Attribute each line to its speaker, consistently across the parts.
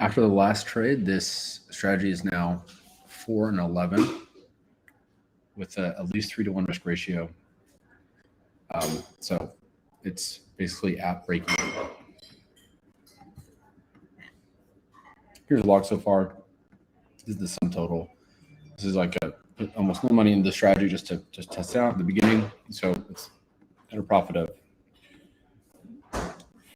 Speaker 1: After the last trade, this strategy is now 4-11 with at least 3-to-1 risk ratio. So it's basically at breaking. Here's a log so far. This is the sum total. This is like almost no money in the strategy just to test it out at the beginning. So it's at a profit of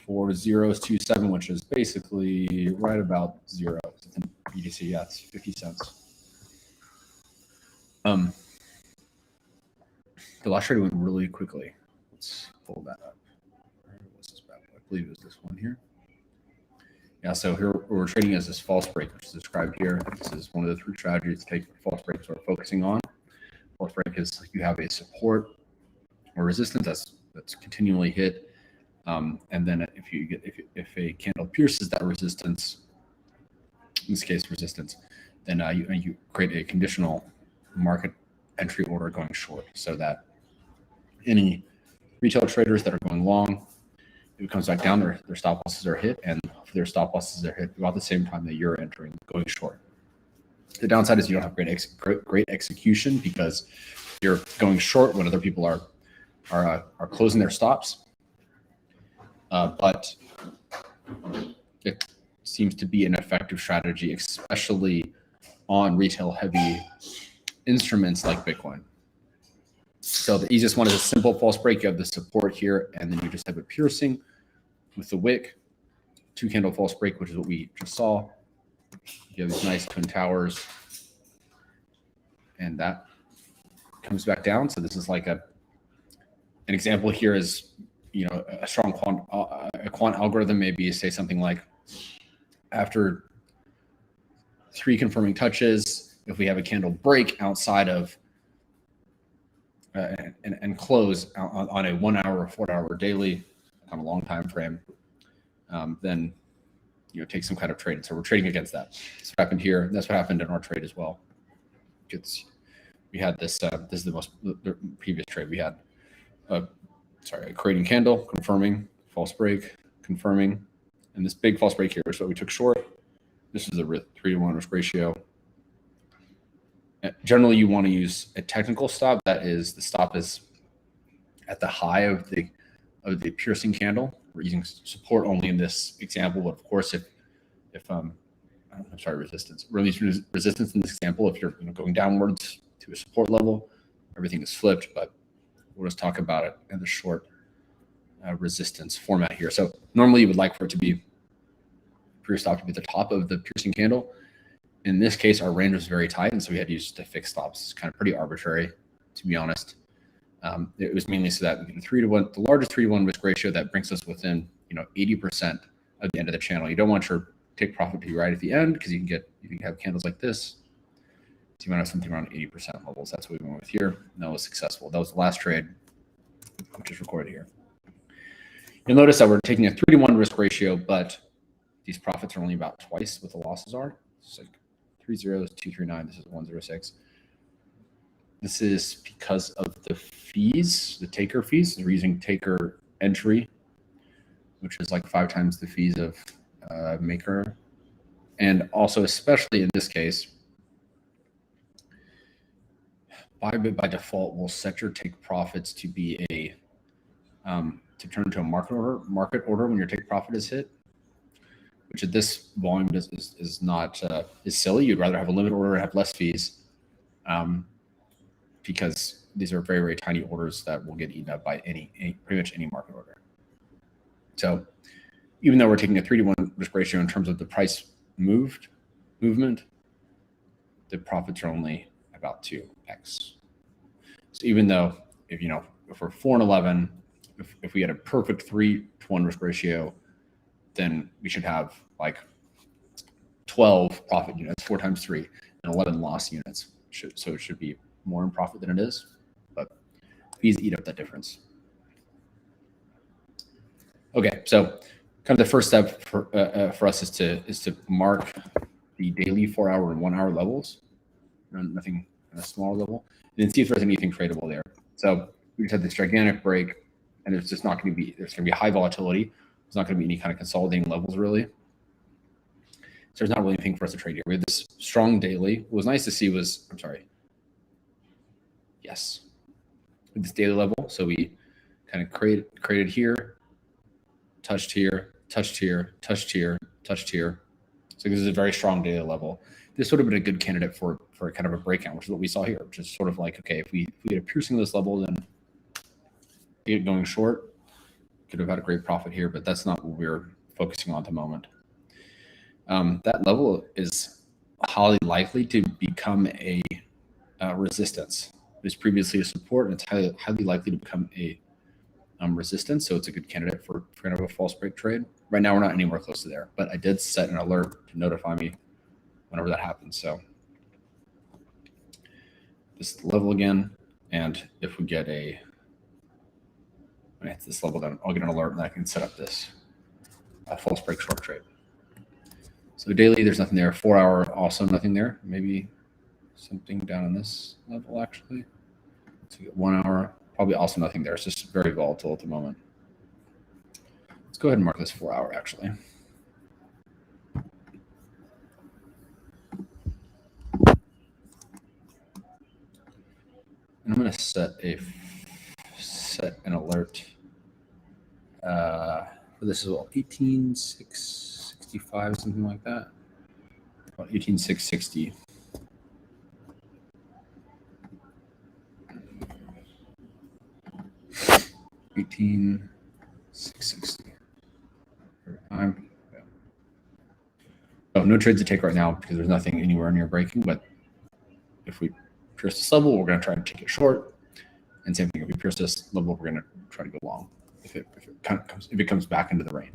Speaker 1: 4.027, which is basically right about zero. BTC, yeah, it's 50 cents. The last trade went really quickly. Let's pull that up. What's this bad boy? I believe it was this one here. Yeah, so here we're trading as this false break, which is described here. This is one of the 3 strategies to take false breaks we're focusing on. False break is you have a support or resistance that's continually hit, and then if a candle pierces that resistance, in this case resistance, then you create a conditional market entry order going short, so that any retail traders that are going long, if it comes back down, their stop losses are hit, and their stop losses are hit about the same time that you're entering, going short. The downside is you don't have great execution because you're going short when other people are closing their stops. But it seems to be an effective strategy, especially on retail-heavy instruments like Bitcoin. So the easiest one is a simple false break. You have the support here, and then you just have a piercing with the wick, 2-candle false break, which is what we just saw. You have these nice twin towers, and that comes back down. So this is like an example here is, a strong quant algorithm maybe say something like, after 3 confirming touches, if we have a candle break outside of and close on a 1 hour or 4 hour daily on a long time frame, then take some kind of trade. So we're trading against that. That's what happened here. That's what happened in our trade as well. We had this. This is the previous trade we had. A creating candle, confirming, false break, confirming, and this big false break here is what we took short. This is a 3-to-1 risk ratio. Generally, you want to use a technical stop. That is, the stop is at the high of the piercing candle. We're using support only in this example, but of course, resistance. We're using resistance in this example. If you're going downwards to a support level, everything is flipped. But we'll just talk about it in the short resistance format here. So normally, you would like for it to be for your stop to be at the top of the piercing candle. In this case, our range was very tight, and so we had to use the fixed stops. It's kind of pretty arbitrary, to be honest. It was mainly so that we get 3-to-1, the largest 3-to-1 risk ratio that brings us within 80% of the end of the channel. You don't want your take profit to be right at the end because you can have candles like this. So you might have something around 80% levels. That's what we went with here. And that was successful. That was the last trade, which is recorded here. You'll notice that we're taking a 3-to-1 risk ratio, but these profits are only about twice what the losses are. It's like 3 zeros, 239. This is 106. This is because of the fees, the taker fees. We're using taker entry, which is like 5 times the fees of maker. And also, especially in this case, Bybit by default will set your take profits to be to turn into a market order when your take profit is hit, which at this volume is not is silly. You'd rather have a limit order and have less fees, because these are very, very tiny orders that will get eaten up by pretty much any market order. So even though we're taking a 3-to-1 risk ratio in terms of the price movement, the profits are only about 2x. So even though if we're 4-11, if we had a perfect 3-to-1 risk ratio, then we should have like 12 profit units, 4 times 3, and 11 loss units. So it should be more in profit than it is, but fees eat up that difference. Okay, so kind of the first step for us is to mark the daily 4-hour and 1-hour levels, nothing at a smaller level, and then see if there's anything tradable there. So we just had this gigantic break, and there's just not going to be high volatility. There's not going to be any kind of consolidating levels really. So there's not really anything for us to trade here. We have this strong daily. What was nice to see was, yes, with this daily level. So we kind of created here, touched here, touched here, touched here, touched here. So this is a very strong daily level. This would have been a good candidate for kind of a breakout, which is what we saw here, which is sort of like, okay, if we get a piercing this level, then get going short, could have had a great profit here, but that's not what we're focusing on at the moment. That level is highly likely to become a resistance. It was previously a support, and it's highly likely to become a resistance. So it's a good candidate for kind of a false break trade. Right now, we're not anywhere close to there, but I did set an alert to notify me whenever that happens. So this is the level again, and if we get when it hits this level, then I'll get an alert and I can set up this false break short trade. So daily, there's nothing there. 4 hour, also nothing there. Maybe something down on this level, actually. So we get 1 hour, probably also nothing there. It's just very volatile at the moment. Let's go ahead and mark this 4 hour, actually. And I'm going to set an alert for this as well. 18,665, something like that. About 18,660. Oh, no trades to take right now because there's nothing anywhere near breaking. But if we pierce this level, we're going to try to take it short. And same thing, if we pierce this level, we're going to try to go long if it comes back into the range.